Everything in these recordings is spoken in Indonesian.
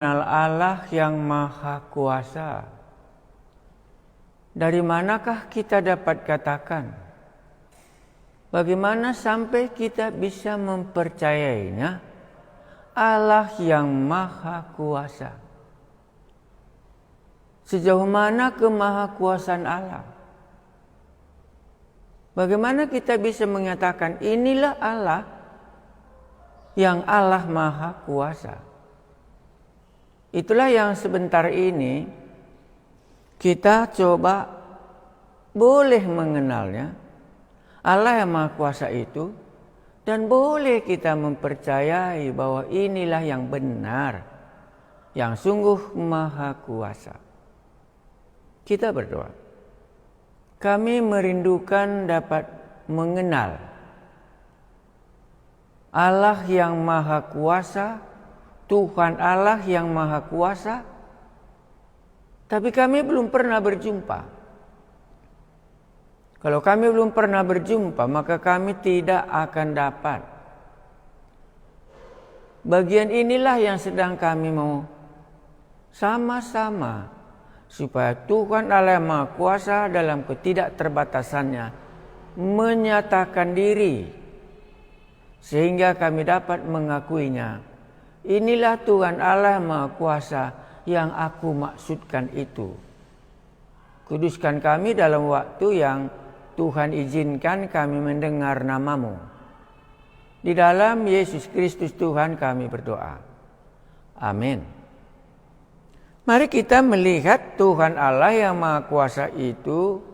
Allah yang Maha Kuasa. Dari manakah kita dapat katakan? Bagaimana sampai kita bisa mempercayainya? Allah yang Maha Kuasa. Sejauh mana kemahakuasaan Allah? Bagaimana kita bisa mengatakan inilah Allah yang Allah Maha Kuasa? Itulah yang sebentar ini kita coba boleh mengenalnya, Allah yang Maha Kuasa itu, dan boleh kita mempercayai bahwa inilah yang benar, yang sungguh Maha Kuasa. Kita berdoa. Kami merindukan dapat mengenal Allah yang Maha Kuasa, Tuhan Allah yang Maha Kuasa, tapi kami belum pernah berjumpa. Kalau kami belum pernah berjumpa, maka kami tidak akan dapat. Bagian inilah yang sedang kami mau sama-sama, supaya Tuhan Allah yang Maha Kuasa dalam ketidakterbatasannya menyatakan diri, sehingga kami dapat mengakuinya. Inilah Tuhan Allah Maha Kuasa yang aku maksudkan itu. Kuduskan kami dalam waktu yang Tuhan izinkan kami mendengar nama-Mu. Di dalam Yesus Kristus Tuhan kami berdoa. Amin. Mari kita melihat Tuhan Allah yang Maha Kuasa itu.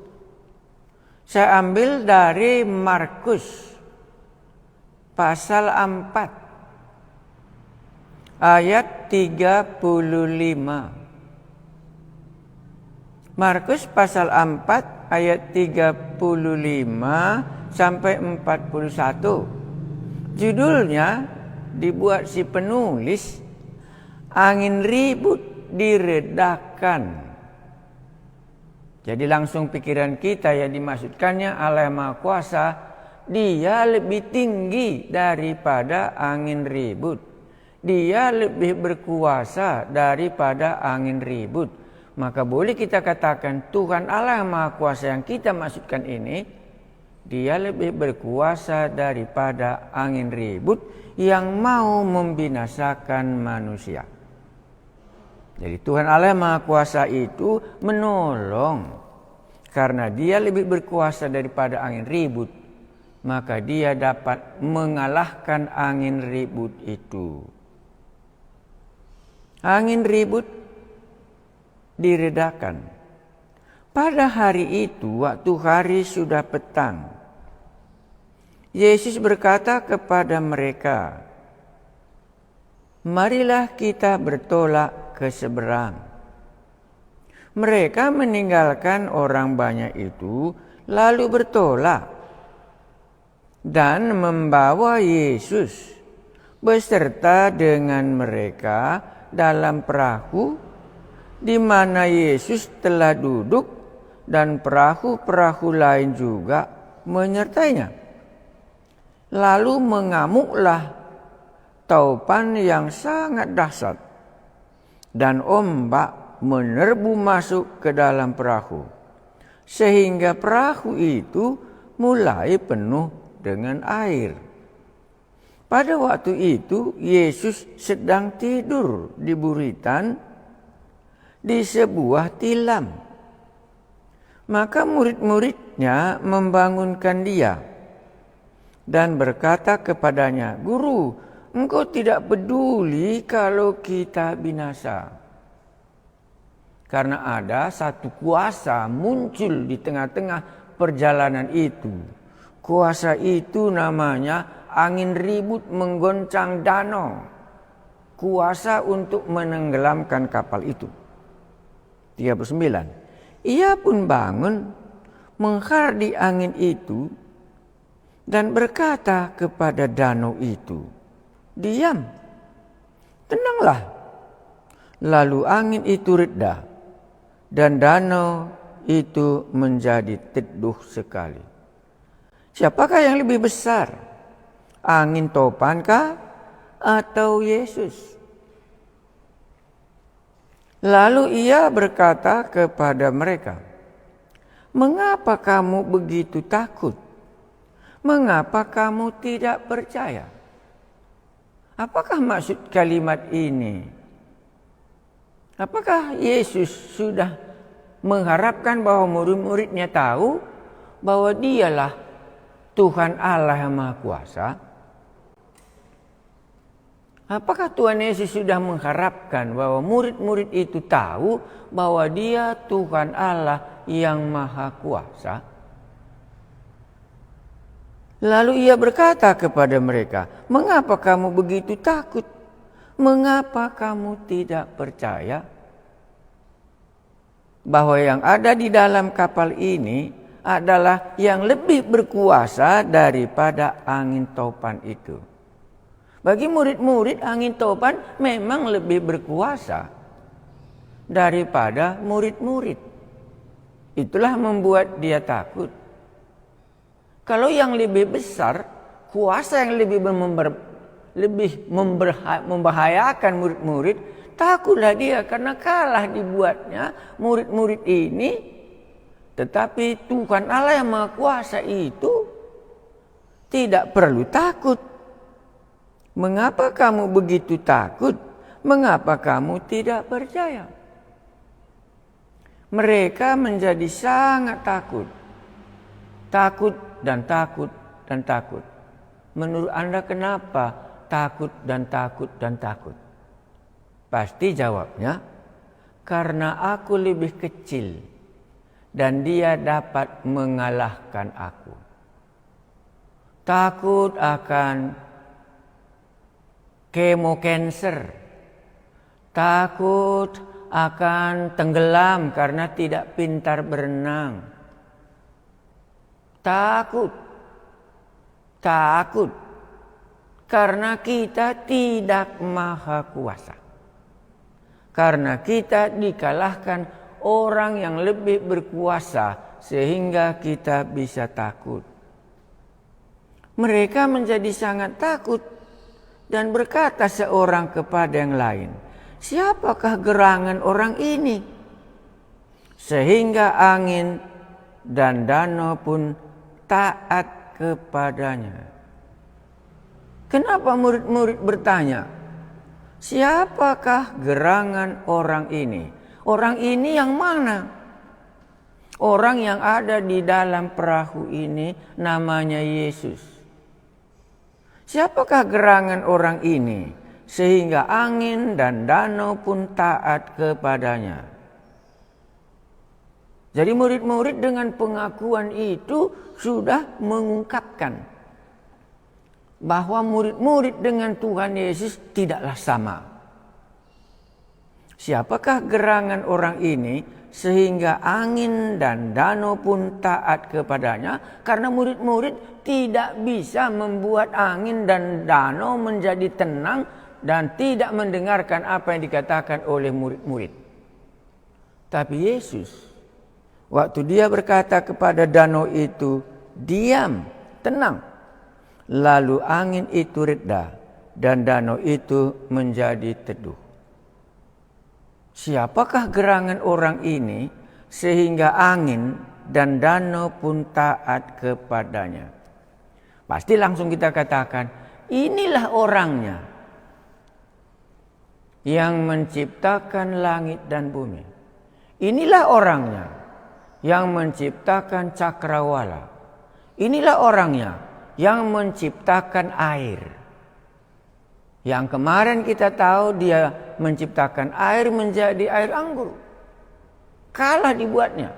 Saya ambil dari Markus pasal 4. Ayat 35. Markus pasal 4 ayat 35 sampai 41. Judulnya dibuat si penulis, angin ribut diredakan. Jadi langsung pikiran kita yang dimaksudkannya Allah yang Maha Kuasa, Dia lebih tinggi daripada angin ribut. Dia lebih berkuasa daripada angin ribut. Maka boleh kita katakan Tuhan Allah yang Maha Kuasa yang kita maksudkan ini, Dia lebih berkuasa daripada angin ribut yang mau membinasakan manusia. Jadi Tuhan Allah yang Maha Kuasa itu menolong. Karena Dia lebih berkuasa daripada angin ribut, maka Dia dapat mengalahkan angin ribut itu. Angin ribut diredakan. Pada hari itu, waktu hari sudah petang, Yesus berkata kepada mereka, "Marilah kita bertolak ke seberang." Mereka meninggalkan orang banyak itu, lalu bertolak dan membawa Yesus beserta dengan mereka dalam perahu di mana Yesus telah duduk, dan perahu-perahu lain juga menyertainya. Lalu mengamuklah taupan yang sangat dahsyat, dan ombak menerbu masuk ke dalam perahu, sehingga perahu itu mulai penuh dengan air. Pada waktu itu Yesus sedang tidur di buritan di sebuah tilam. Maka murid-muridnya membangunkan Dia dan berkata kepadanya, "Guru, Engkau tidak peduli kalau kita binasa." Karena ada satu kuasa muncul di tengah-tengah perjalanan itu. Kuasa itu namanya angin ribut menggoncang danau. Kuasa untuk menenggelamkan kapal itu. 39. Ia pun bangun, menghardi angin itu, dan berkata kepada danau itu, "Diam, tenanglah." Lalu angin itu reda, dan danau itu menjadi teduh sekali. Siapakah yang lebih besar? Angin topankah atau Yesus? Lalu ia berkata kepada mereka, "Mengapa kamu begitu takut? Mengapa kamu tidak percaya?" Apakah maksud kalimat ini? Apakah Yesus sudah mengharapkan bahwa murid-muridnya tahu bahwa dialah Tuhan Allah yang Maha Kuasa? Apakah Tuhan Yesus sudah mengharapkan bahwa murid-murid itu tahu bahwa Dia Tuhan Allah yang Maha Kuasa? Lalu ia berkata kepada mereka, "Mengapa kamu begitu takut? Mengapa kamu tidak percaya bahwa yang ada di dalam kapal ini adalah yang lebih berkuasa daripada angin topan itu?" Bagi murid-murid, angin topan memang lebih berkuasa daripada murid-murid. Itulah membuat dia takut. Kalau yang lebih besar, kuasa yang lebih membahayakan murid-murid, takutlah dia karena kalah dibuatnya murid-murid ini. Tetapi Tuhan Allah yang Maha Kuasa itu tidak perlu takut. Mengapa kamu begitu takut? Mengapa kamu tidak percaya? Mereka menjadi sangat takut. Takut dan takut dan takut. Menurut Anda kenapa takut dan takut dan takut? Pasti jawabnya, karena aku lebih kecil dan dia dapat mengalahkan aku. Takut akan cancer, takut akan tenggelam karena tidak pintar berenang, takut karena kita tidak maha kuasa, karena kita dikalahkan orang yang lebih berkuasa sehingga kita bisa takut. Mereka menjadi sangat takut. Dan berkata seorang kepada yang lain, "Siapakah gerangan orang ini? Sehingga angin dan danau pun taat kepadanya." Kenapa murid-murid bertanya, "Siapakah gerangan orang ini?" Orang ini yang mana? Orang yang ada di dalam perahu ini namanya Yesus. Siapakah gerangan orang ini sehingga angin dan danau pun taat kepadanya? Jadi murid-murid dengan pengakuan itu sudah mengungkapkan bahwa murid-murid dengan Tuhan Yesus tidaklah sama. Siapakah gerangan orang ini sehingga angin dan danau pun taat kepadanya? Karena murid-murid tidak bisa membuat angin dan danau menjadi tenang dan tidak mendengarkan apa yang dikatakan oleh murid-murid. Tapi Yesus, waktu dia berkata kepada danau itu, "Diam, tenang." Lalu angin itu reda dan danau itu menjadi teduh. Siapakah gerangan orang ini sehingga angin dan danau pun taat kepadanya? Pasti langsung kita katakan, inilah orangnya yang menciptakan langit dan bumi. Inilah orangnya yang menciptakan cakrawala. Inilah orangnya yang menciptakan air. Yang kemarin kita tahu dia menciptakan air menjadi air anggur. Kalah dibuatnya.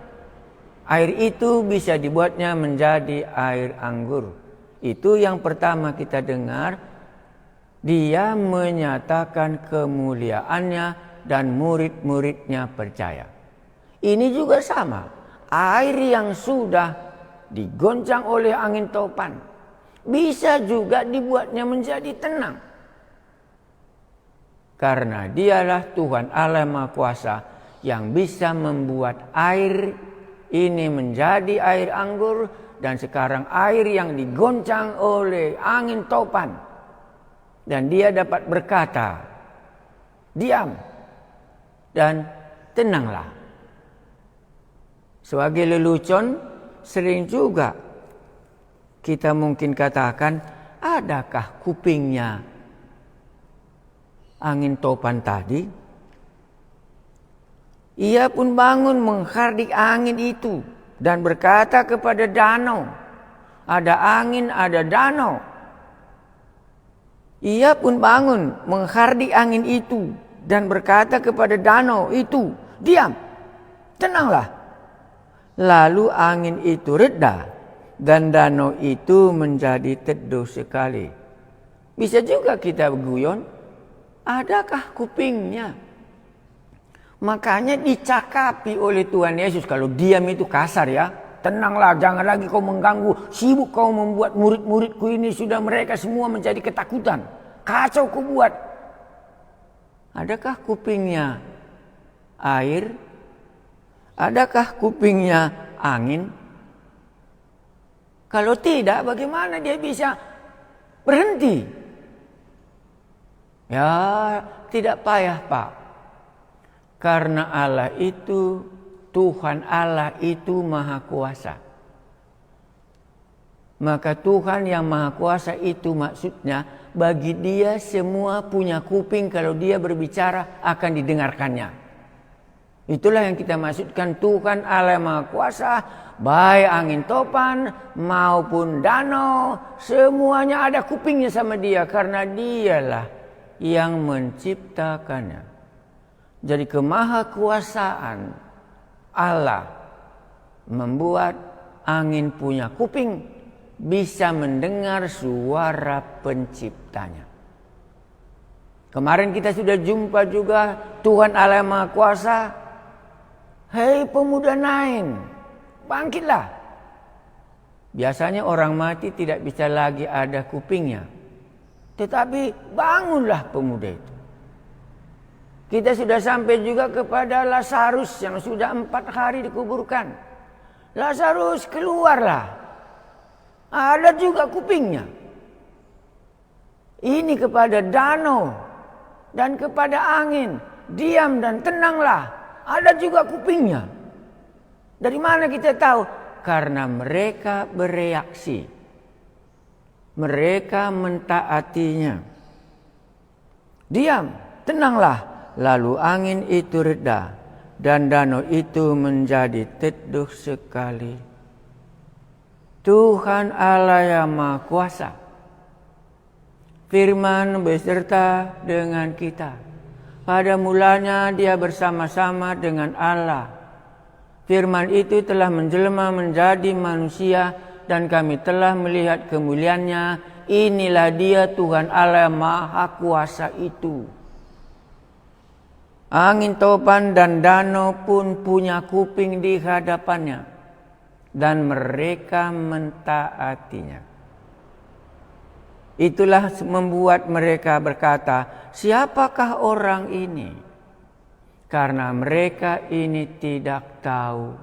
Air itu bisa dibuatnya menjadi air anggur. Itu yang pertama kita dengar. Dia menyatakan kemuliaannya dan murid-muridnya percaya. Ini juga sama. Air yang sudah digoncang oleh angin topan bisa juga dibuatnya menjadi tenang. Karena dialah Tuhan Allah Maha Kuasa yang bisa membuat air ini menjadi air anggur. Dan sekarang air yang digoncang oleh angin topan. Dan dia dapat berkata, "Diam." Dan tenanglah. Sebagai lelucon, sering juga kita mungkin katakan, adakah kupingnya angin topan tadi? Ia pun bangun menghardik angin itu dan berkata kepada danau, ada angin, ada danau. Ia pun bangun menghardik angin itu dan berkata kepada danau itu, diam, tenanglah. Lalu angin itu reda dan danau itu menjadi teduh sekali. Bisa juga kita guyon, adakah kupingnya? Makanya dicakapi oleh Tuhan Yesus, kalau diam itu kasar ya. Tenanglah, jangan lagi kau mengganggu. Sibuk kau membuat murid-muridku ini, sudah mereka semua menjadi ketakutan. Kacau kau buat. Adakah kupingnya air? Adakah kupingnya angin? Kalau tidak, bagaimana dia bisa berhenti? Ya, tidak payah Pak. Karena Allah itu, Tuhan Allah itu Maha Kuasa. Maka Tuhan yang Maha Kuasa itu maksudnya, bagi dia semua punya kuping, kalau dia berbicara akan didengarkannya. Itulah yang kita maksudkan Tuhan Allah Maha Kuasa, baik angin topan maupun danau, semuanya ada kupingnya sama dia, karena dialah yang menciptakannya. Jadi kemahakuasaan Allah membuat angin punya kuping, bisa mendengar suara penciptanya. Kemarin kita sudah jumpa juga Tuhan Allah Maha Kuasa. Hei pemuda Nain, bangkitlah. Biasanya orang mati tidak bisa lagi ada kupingnya. Tetapi bangunlah pemuda itu. Kita sudah sampai juga kepada Lazarus yang sudah 4 hari dikuburkan. Lazarus, keluarlah. Ada juga kupingnya. Ini kepada danau dan kepada angin. Diam dan tenanglah. Ada juga kupingnya. Dari mana kita tahu? Karena mereka bereaksi. Mereka mentaatinya. Diam, tenanglah. Lalu angin itu reda dan danau itu menjadi teduh sekali. Tuhan Allah yang Maha Kuasa, firman beserta dengan kita. Pada mulanya dia bersama-sama dengan Allah. Firman itu telah menjelma menjadi manusia dan kami telah melihat kemuliaannya. Inilah dia Tuhan Allah yang Maha Kuasa itu. Angin topan dan danau pun punya kuping di hadapannya, dan mereka mentaatinya. Itulah membuat mereka berkata, siapakah orang ini? Karena mereka ini tidak tahu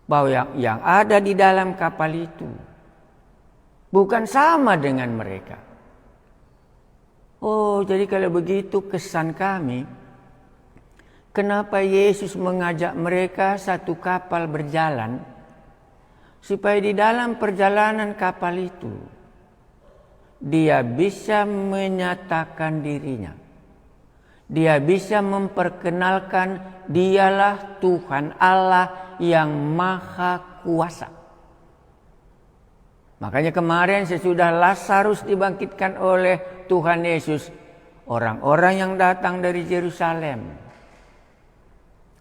bahwa yang ada di dalam kapal itu bukan sama dengan mereka. Oh, jadi kalau begitu kesan kami, kenapa Yesus mengajak mereka satu kapal berjalan, supaya di dalam perjalanan kapal itu dia bisa menyatakan dirinya. Dia bisa memperkenalkan dialah Tuhan Allah yang Maha Kuasa. Makanya kemarin sesudah Lazarus dibangkitkan oleh Tuhan Yesus, orang-orang yang datang dari Yerusalem,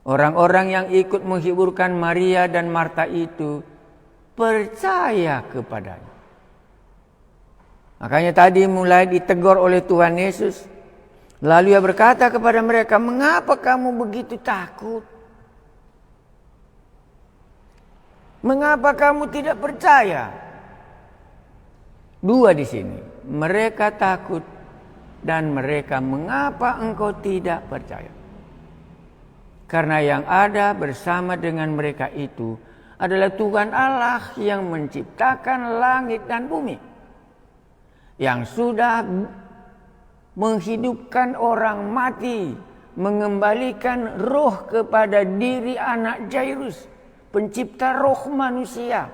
orang-orang yang ikut menghiburkan Maria dan Marta itu percaya kepadanya. Makanya tadi mulai ditegur oleh Tuhan Yesus. Lalu ia berkata kepada mereka, mengapa kamu begitu takut? Mengapa kamu tidak percaya? Dua di sini. Mereka takut dan mereka mengapa engkau tidak percaya? Karena yang ada bersama dengan mereka itu adalah Tuhan Allah yang menciptakan langit dan bumi, yang sudah menghidupkan orang mati, mengembalikan roh kepada diri anak Jairus, pencipta roh manusia.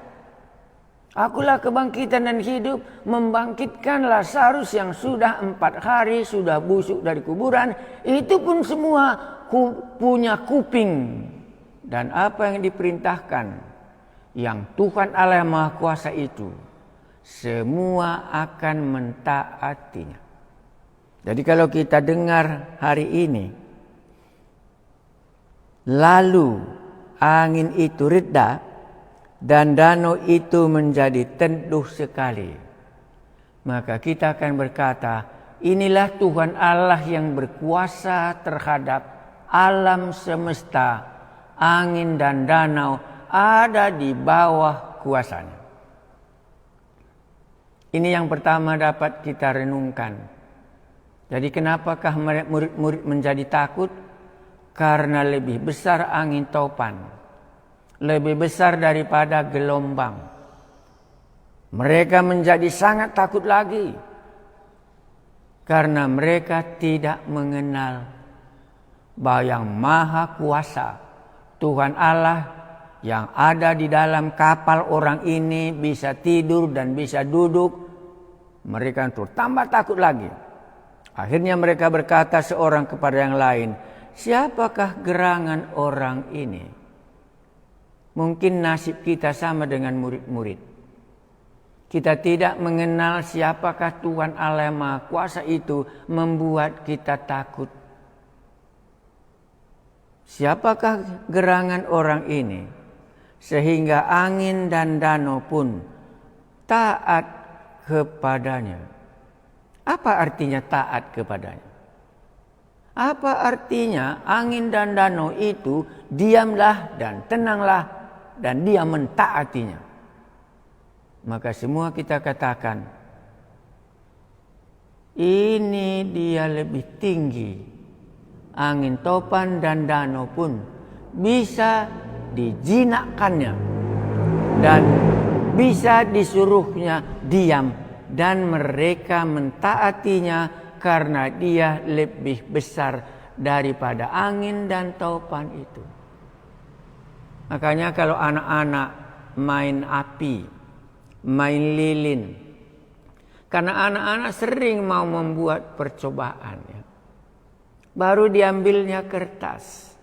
Akulah kebangkitan dan hidup, membangkitkan Lazarus yang sudah 4 hari sudah busuk dari kuburan. Itu pun semua punya kuping. Dan apa yang diperintahkan, yang Tuhan Allah yang Maha Kuasa itu, semua akan mentaatinya. Jadi kalau kita dengar hari ini, lalu angin itu reda dan danau itu menjadi teduh sekali, maka kita akan berkata, inilah Tuhan Allah yang berkuasa terhadap alam semesta, angin dan danau ada di bawah kuasanya. Ini yang pertama dapat kita renungkan. Jadi kenapakah murid-murid menjadi takut? Karena lebih besar angin topan, lebih besar daripada gelombang. Mereka menjadi sangat takut lagi karena mereka tidak mengenal bahwa yang Maha Kuasa, Tuhan Allah yang ada di dalam kapal orang ini bisa tidur dan bisa duduk. Mereka tambah takut lagi. Akhirnya mereka berkata seorang kepada yang lain, siapakah gerangan orang ini? Mungkin nasib kita sama dengan murid-murid. Kita tidak mengenal siapakah Tuhan Allah yang Maha Kuasa itu, membuat kita takut. Siapakah gerangan orang ini sehingga angin dan danau pun taat kepadanya? Apa artinya taat kepadanya? Apa artinya angin dan danau itu diamlah dan tenanglah dan dia mentaatinya? Maka semua kita katakan, ini dia lebih tinggi. Angin topan dan danau pun bisa dijinakkannya dan bisa disuruhnya diam. Dan mereka mentaatinya karena dia lebih besar daripada angin dan topan itu. Makanya kalau anak-anak main api, main lilin, karena anak-anak sering mau membuat percobaan, ya. Baru diambilnya kertas,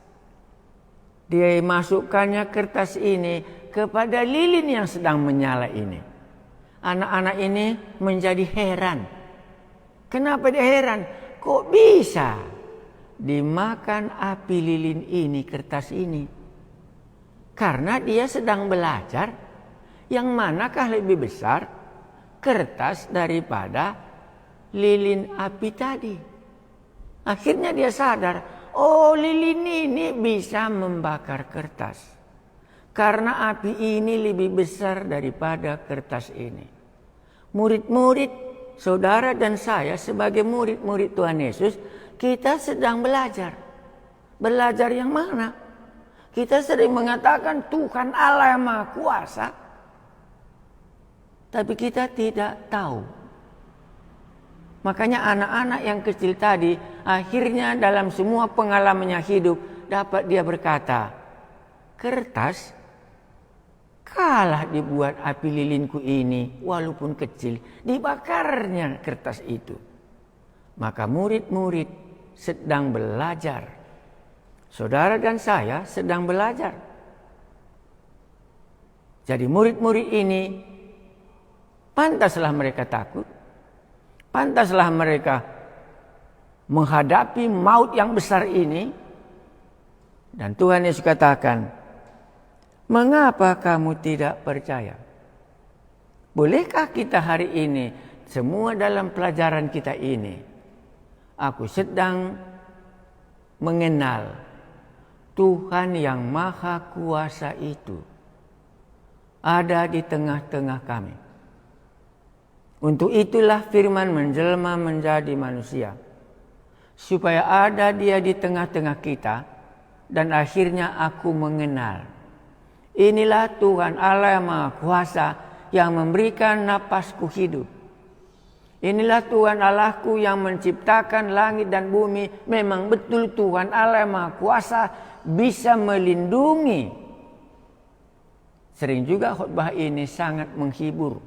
dia masukkannya kertas ini kepada lilin yang sedang menyala ini. Anak-anak ini menjadi heran. Kenapa dia heran? Kok bisa dimakan api lilin ini, kertas ini? Karena dia sedang belajar yang manakah lebih besar, kertas daripada lilin api tadi. Akhirnya dia sadar, oh lilin ini bisa membakar kertas. Karena api ini lebih besar daripada kertas ini. Murid-murid, saudara dan saya sebagai murid-murid Tuhan Yesus, kita sedang belajar. Belajar yang mana? Kita sering mengatakan Tuhan Allah yang Maha Kuasa. Tapi kita tidak tahu. Makanya anak-anak yang kecil tadi, akhirnya dalam semua pengalamannya hidup, dapat dia berkata, kertas kalah dibuat api lilinku ini, walaupun kecil, dibakarnya kertas itu. Maka murid-murid sedang belajar. Saudara dan saya sedang belajar. Jadi murid-murid ini, pantaslah mereka takut. Pantaslah mereka menghadapi maut yang besar ini. Dan Tuhan Yesus katakan, mengapa kamu tidak percaya? Bolehkah kita hari ini, semua dalam pelajaran kita ini, aku sedang mengenal Tuhan yang Maha Kuasa itu ada di tengah-tengah kami. Untuk itulah firman menjelma menjadi manusia, supaya ada dia di tengah-tengah kita, dan akhirnya aku mengenal. Inilah Tuhan Allah yang Maha Kuasa yang memberikan napasku hidup. Inilah Tuhan Allahku yang menciptakan langit dan bumi. Memang betul Tuhan Allah yang Maha Kuasa bisa melindungi. Sering juga khotbah ini sangat menghibur.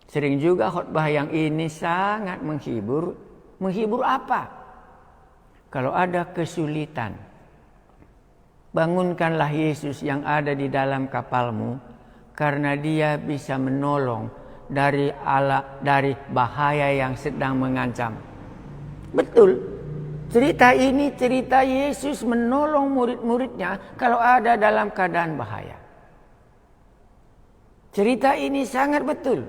Sering juga khotbah yang ini sangat menghibur. Menghibur apa? Kalau ada kesulitan, bangunkanlah Yesus yang ada di dalam kapalmu, karena Dia bisa menolong dari bahaya yang sedang mengancam. Betul. Cerita ini cerita Yesus menolong murid-muridnya kalau ada dalam keadaan bahaya. Cerita ini sangat betul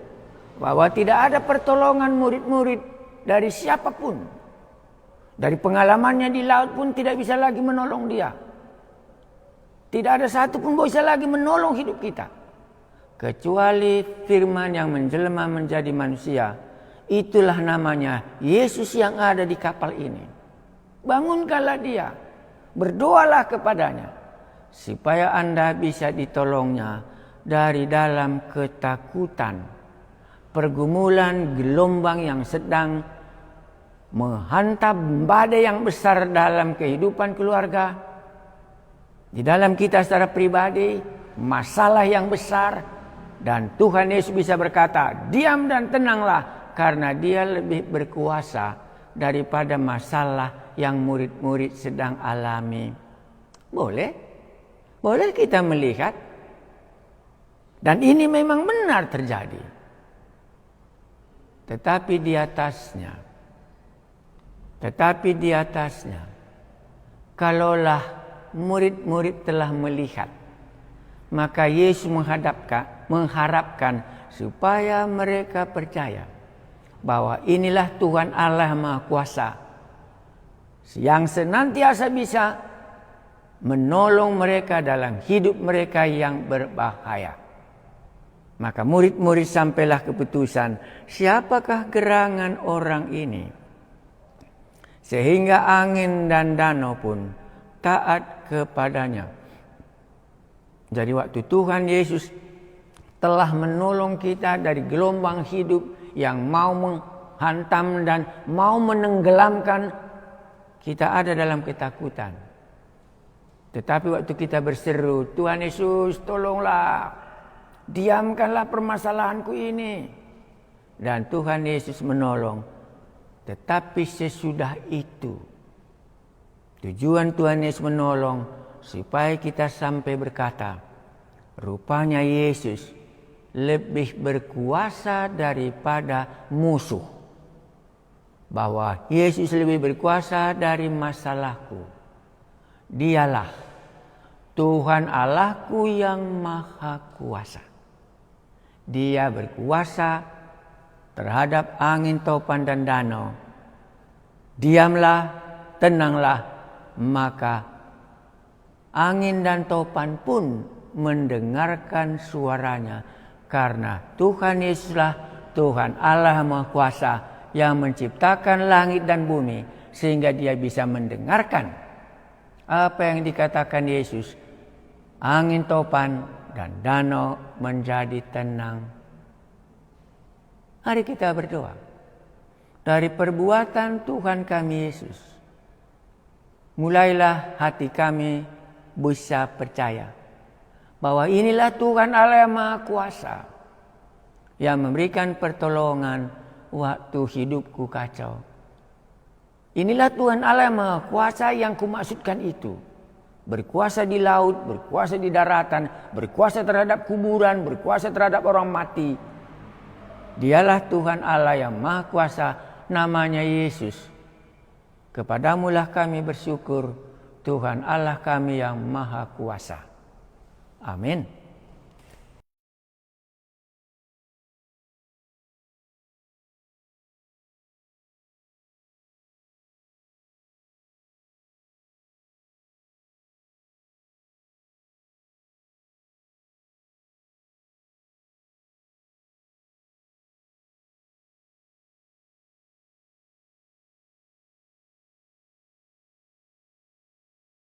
bahwa tidak ada pertolongan murid-murid dari siapapun. Dari pengalamannya di laut pun tidak bisa lagi menolong dia. Tidak ada satu pun bisa lagi menolong hidup kita. Kecuali firman yang menjelma menjadi manusia. Itulah namanya Yesus yang ada di kapal ini. Bangunkanlah dia. Berdoalah kepadanya. Supaya Anda bisa ditolongnya dari dalam ketakutan. Pergumulan gelombang yang sedang menghantam badai yang besar dalam kehidupan keluarga. Di dalam kita secara pribadi, masalah yang besar. Dan Tuhan Yesus bisa berkata, diam dan tenanglah, karena Dia lebih berkuasa daripada masalah yang murid-murid sedang alami. Boleh? Boleh kita melihat. Dan ini memang benar terjadi. Tetapi di atasnya, kalaulah murid-murid telah melihat, maka Yesus mengharapkan supaya mereka percaya bahwa inilah Tuhan Allah Maha Kuasa yang senantiasa bisa menolong mereka dalam hidup mereka yang berbahaya. Maka murid-murid sampailah keputusan, siapakah gerangan orang ini? Sehingga angin dan danau pun taat kepadanya. Jadi waktu Tuhan Yesus telah menolong kita dari gelombang hidup yang mau menghantam dan mau menenggelamkan, kita ada dalam ketakutan. Tetapi waktu kita berseru, Tuhan Yesus tolonglah, diamkanlah permasalahanku ini. Dan Tuhan Yesus menolong. Tetapi sesudah itu, tujuan Tuhan Yesus menolong supaya kita sampai berkata, rupanya Yesus lebih berkuasa daripada musuh. Bahwa Yesus lebih berkuasa dari masalahku. Dialah Tuhan Allahku yang Maha Kuasa. Dia berkuasa terhadap angin, topan dan danau. Diamlah, tenanglah, maka angin dan topan pun mendengarkan suaranya. Karena Tuhan Yesuslah Tuhan Allah Maha Kuasa yang menciptakan langit dan bumi, sehingga Dia bisa mendengarkan apa yang dikatakan Yesus. Angin, topan dan danau menjadi tenang. Mari kita berdoa. Dari perbuatan Tuhan kami Yesus, mulailah hati kami bisa percaya bahwa inilah Tuhan Allah yang Maha Kuasa yang memberikan pertolongan waktu hidupku kacau. Inilah Tuhan Allah yang Maha Kuasa yang kumaksudkan itu. Berkuasa di laut, berkuasa di daratan, berkuasa terhadap kuburan, berkuasa terhadap orang mati. Dialah Tuhan Allah yang Maha Kuasa, namanya Yesus. Kepadamulah kami bersyukur, Tuhan Allah kami yang Maha Kuasa. Amin.